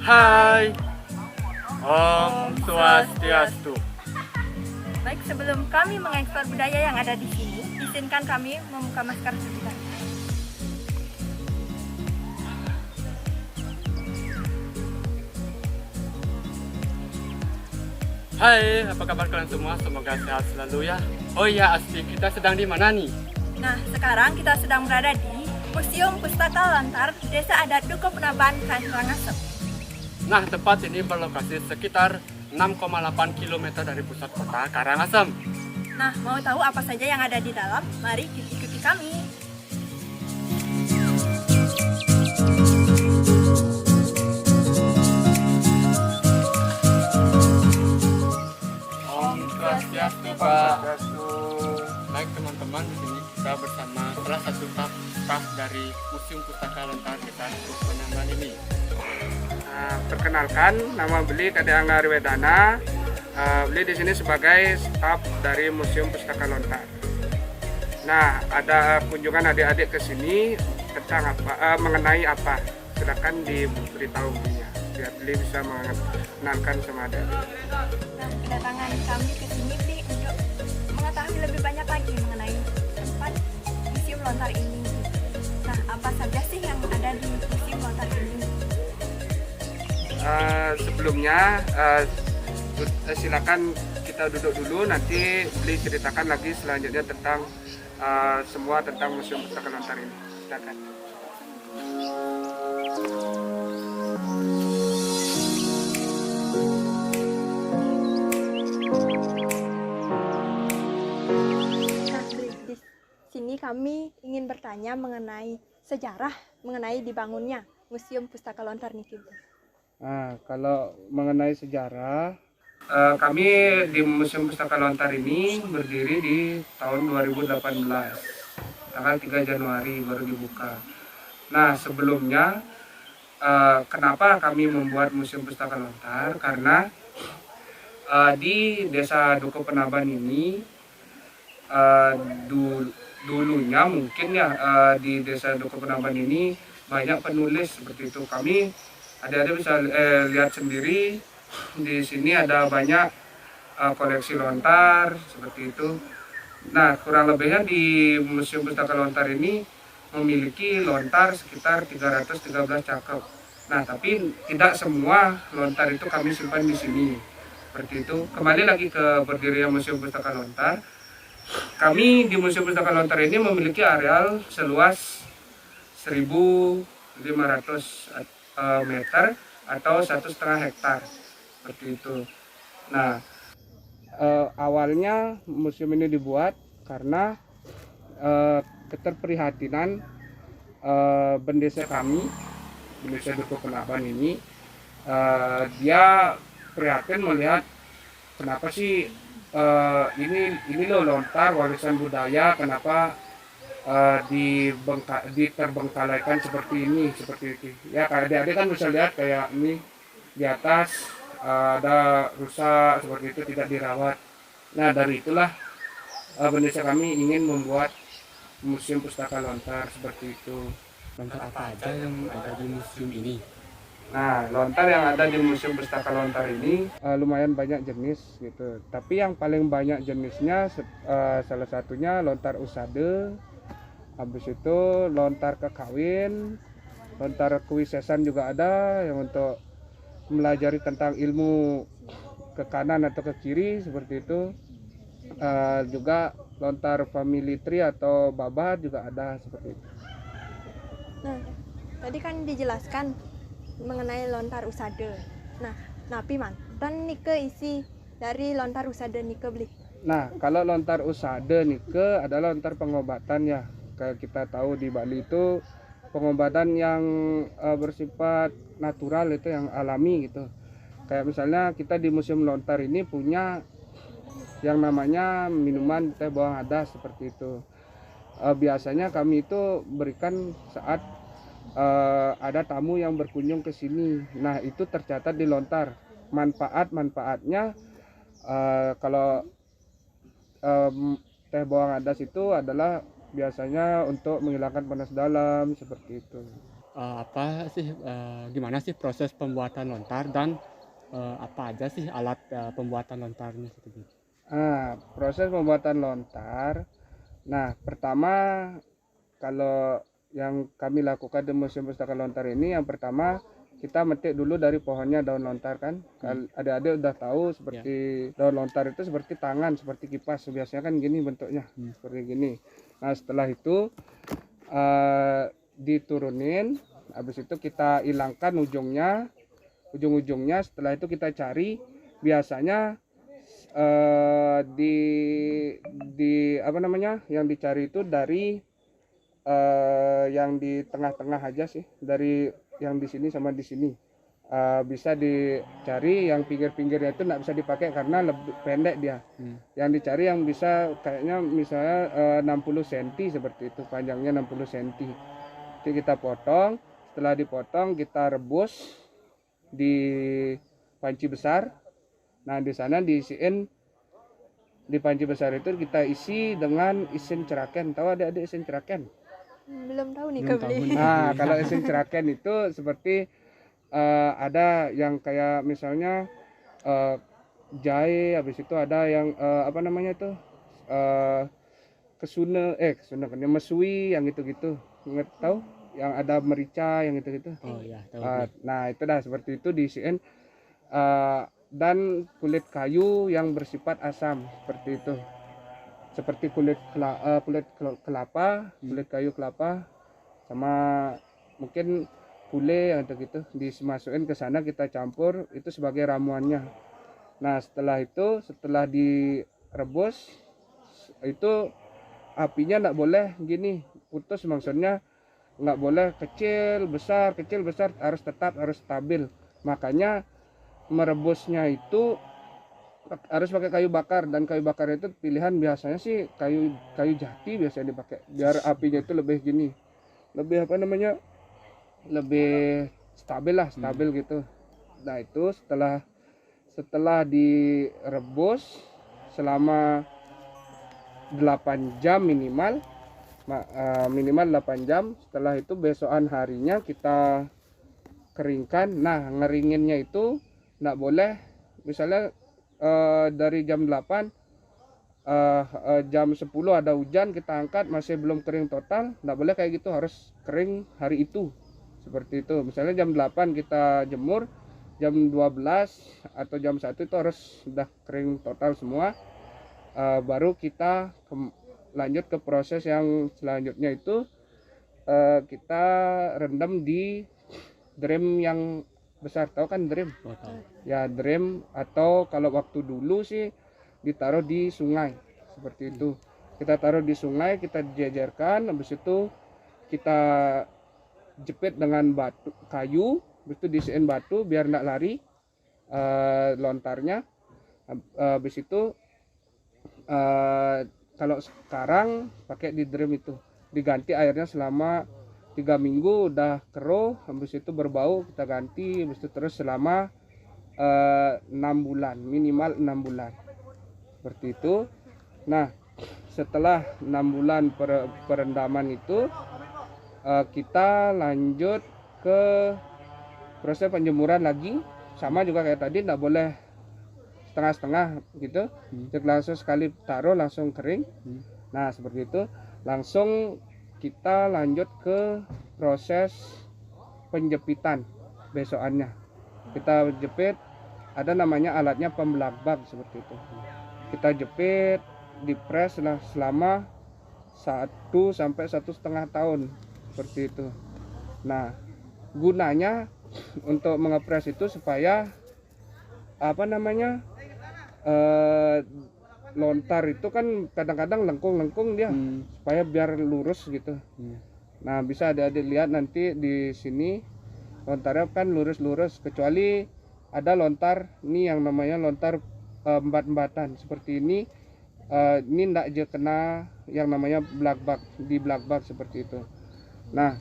Hai, Om Swastiastu. Baik, sebelum kami mengeksplor budaya yang ada di sini, izinkan kami membuka masker terlebih dahulu. Hai, apa kabar kalian semua? Semoga sehat selalu ya. Oh iya, Asti, kita sedang di mana nih? Nah, sekarang kita sedang berada di Museum Pustaka Lontar, Desa Adat Dukuh Penaban, Karangasem. Nah, tempat ini berlokasi sekitar 6,8 km dari pusat kota Karangasem. Nah, mau tahu apa saja yang ada di dalam? Mari ikuti kami. Om Swastiastu, Pak. Baik teman-teman, di sini kita bersama salah satu staf dari Museum Pustaka Lontar Desa Dukuh Penaban ini. Perkenalkan, nama beliau Kade Angga Riwedana. Beliau di sini sebagai staf dari Museum Pustaka Lontar. Nah, ada kunjungan adik-adik ke sini tentang apa, mengenai apa? Silakan diberitahu beliau, biar beliau bisa mengenalkan sama adik-adik. Nah, kedatangan kami ke sini Bli, untuk mengetahui lebih banyak lagi mengenai tempat Museum Lontar ini. Nah, apa saja sih yang ada di Museum Lontar ini? Sebelumnya silakan kita duduk dulu, nanti beliau ceritakan lagi selanjutnya tentang semua tentang Museum Pustaka Lontar ini. Silakan. Nah, Bli, di sini kami ingin bertanya mengenai sejarah mengenai dibangunnya Museum Pustaka Lontar niki. Kalau mengenai sejarah, kami di Museum Pustaka Lontar ini berdiri di tahun 2018, tanggal 3 Januari baru dibuka. Nah, sebelumnya kenapa kami membuat Museum Pustaka Lontar? Karena di Desa Dukuh Penaban ini dulunya mungkin ya, di Desa Dukuh Penaban ini banyak penulis seperti itu. Kami adik-adik bisa lihat sendiri di sini ada banyak koleksi lontar seperti itu. Nah, kurang lebihnya di Museum Pustaka Lontar ini memiliki lontar sekitar 313 cakep. Nah, tapi tidak semua lontar itu kami simpan di sini. Seperti itu. Kembali lagi ke berdirinya Museum Pustaka Lontar. Kami di Museum Pustaka Lontar ini memiliki areal seluas 1.500 meter atau 1,5 hektar seperti itu. Nah, awalnya museum ini dibuat karena keterprihatinan bendesa kami, Bendesa Dukuh Penaban ini. Dia prihatin melihat kenapa sih ini loh lontar warisan budaya, kenapa diterbengkalaikan seperti ini, seperti itu ya. Adik-adik kan bisa lihat kayak ini di atas ada rusak seperti itu, tidak dirawat. Nah, dari itulah bendesa kami ingin membuat Museum Pustaka Lontar seperti itu. Lontar apa aja yang ada di museum ini? Nah, lontar yang ada di Museum Pustaka Lontar ini lumayan banyak jenis gitu. Tapi yang paling banyak jenisnya salah satunya lontar usade. Habis itu lontar kekawin, lontar kewisesan juga ada yang untuk melajari tentang ilmu ke kanan atau ke kiri seperti itu. Juga lontar family tree atau babat juga ada seperti itu. Nah, tadi kan dijelaskan mengenai lontar usade. Nah, napi mantan nike isi dari lontar usade nike Bli. Nah, kalau lontar usade nike adalah lontar pengobatan ya. Kayak kita tahu di Bali itu pengobatan yang bersifat natural, itu yang alami gitu. Kayak misalnya kita di Museum Lontar ini punya yang namanya minuman teh bawang adas seperti itu. Biasanya kami itu berikan saat ada tamu yang berkunjung ke sini. Nah, itu tercatat di lontar. Manfaatnya kalau teh bawang adas itu adalah biasanya untuk menghilangkan panas dalam seperti itu. apa sih gimana sih proses pembuatan lontar dan apa aja sih alat pembuatan lontarnya seperti itu. Proses pembuatan lontar. Nah, pertama kalau yang kami lakukan di Museum Pustaka Lontar ini, yang pertama kita metik dulu dari pohonnya daun lontar kan. Adik-adik udah tahu seperti daun lontar itu seperti tangan, seperti kipas. Biasanya kan gini bentuknya, seperti gini. Nah, setelah itu diturunin, habis itu kita hilangkan ujung-ujungnya. Setelah itu kita cari, biasanya di apa namanya, yang dicari itu dari yang di tengah-tengah aja sih, dari yang di sini sama di sini. Bisa dicari yang pinggir-pinggirnya itu nggak bisa dipakai karena lebih pendek dia. Yang dicari yang bisa kayaknya misalnya 60 cm seperti itu, panjangnya 60 cm. Jadi kita potong, setelah dipotong kita rebus di panci besar. Nah, di sana diisiin, di panci besar itu kita isi dengan isin ceraken. Tahu adik-adik isin ceraken? Belum tahu nih Belum Kak tahu Beli. nih. Nah, kalau isin ceraken itu seperti ada yang kayak misalnya jahe, habis itu ada yang apa namanya itu kesuna kan mesui, yang gitu-gitu. Nggak tahu? Yang ada merica, yang gitu-gitu. Oh ya, tahu. Nah, itu dah seperti itu diisiin. Dan kulit kayu yang bersifat asam seperti itu, seperti kulit kelapa, kulit kayu kelapa, sama mungkin kule yang gitu dimasukin ke sana, kita campur itu sebagai ramuannya. Nah, setelah itu, setelah direbus itu apinya nggak boleh gini putus, maksudnya nggak boleh kecil besar, harus stabil. Makanya merebusnya itu harus pakai kayu bakar, dan kayu bakar itu pilihan biasanya sih kayu jati biasanya dipakai, biar apinya itu lebih gini, lebih apa namanya, lebih stabil gitu. Nah, itu setelah direbus selama 8 jam minimal 8 jam. Setelah itu besokan harinya kita keringkan. Nah, ngeringinnya itu nggak boleh misalnya dari jam 8 jam 10 ada hujan, kita angkat masih belum kering total, nggak boleh kayak gitu, harus kering hari itu seperti itu. Misalnya jam 8 kita jemur, jam 12 atau jam 1 itu harus sudah kering total semua. Baru kita lanjut ke proses yang selanjutnya, itu kita rendam di drum yang besar. Tahu kan drum? Oh, tahu. Ya, drum, atau kalau waktu dulu sih ditaruh di sungai seperti itu. Kita taruh di sungai, kita jejerkan, habis itu kita jepit dengan batu kayu, habis itu diisiin batu biar enggak lari lontarnya. Habis itu kalau sekarang pakai di drum itu diganti airnya selama 3 minggu, udah keruh, habis itu berbau kita ganti, habis itu terus selama 6 bulan, minimal 6 bulan seperti itu. Nah, setelah 6 bulan perendaman itu kita lanjut ke proses penjemuran lagi, sama juga kayak tadi, nggak boleh setengah-setengah gitu. Jadi langsung sekali taruh langsung kering. Nah, seperti itu. Langsung kita lanjut ke proses penjepitan besokannya. Kita jepit, ada namanya alatnya pembelakbak seperti itu. Kita jepit, dipres lah selama 1 sampai 1,5 tahun seperti itu. Nah, gunanya untuk mengepres itu supaya apa namanya, lontar itu kan kadang-kadang lengkung dia, supaya biar lurus gitu. Nah, bisa adik-adik lihat nanti di sini lontarnya kan lurus-lurus, kecuali ada lontar ini yang namanya lontar embat-embatan seperti ini. Ini ndak aja kena yang namanya belakbak seperti itu. Nah,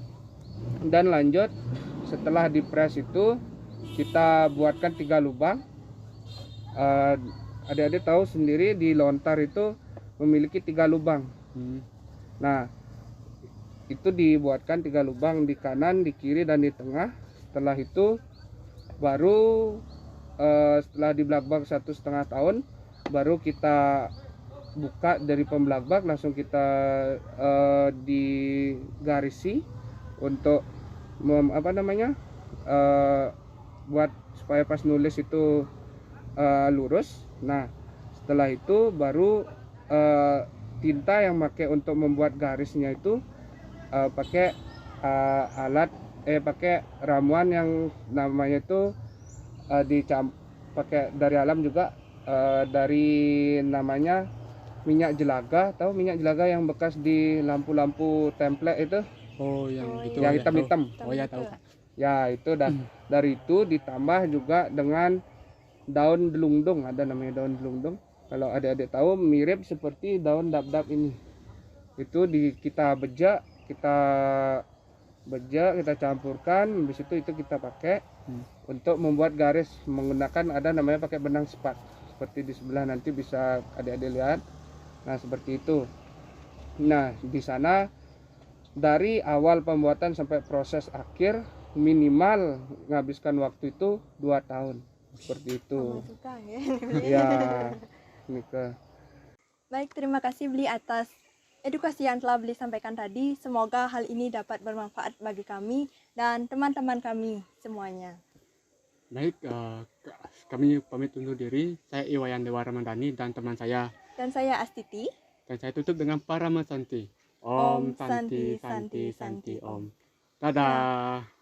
dan lanjut setelah dipres itu kita buatkan 3 lubang. Adik-adik tahu sendiri di lontar itu memiliki 3 lubang. Nah, itu dibuatkan 3 lubang di kanan, di kiri, dan di tengah. Setelah itu baru setelah dibelakbak 1,5 tahun, baru kita buka dari pembelakbak, langsung kita digarisi untuk buat supaya pas nulis itu lurus. Nah, setelah itu baru tinta yang pakai untuk membuat garisnya itu pakai pakai ramuan yang namanya itu pakai dari alam juga, dari namanya minyak jelaga. Tahu minyak jelaga yang bekas di lampu-lampu template itu, Oh, yang Oh, gitu. iya. yang ya, tahu. hitam-hitam. Oh ya, tahu. Ya itu, dan dari itu ditambah juga dengan daun delungdung, ada namanya daun delungdung. Kalau adik-adik tahu, mirip seperti daun dap-dap ini. Itu kita bejak, kita campurkan, habis itu kita pakai untuk membuat garis menggunakan, ada namanya pakai benang sepat. Seperti di sebelah nanti bisa adik-adik lihat. Nah, seperti itu. Nah, di sana dari awal pembuatan sampai proses akhir minimal menghabiskan waktu itu 2 tahun. Seperti itu. Sama suka ya. Ya, Nika. Baik, terima kasih Bli atas edukasi yang telah Bli sampaikan tadi. Semoga hal ini dapat bermanfaat bagi kami dan teman-teman kami semuanya. Baik, kami pamit undur diri. Saya Iwayan Dewa Ramadhani dan teman saya. Dan saya Astiti. Dan saya tutup dengan Paramasanti. Om Santi Santi Santi Om. Dadah.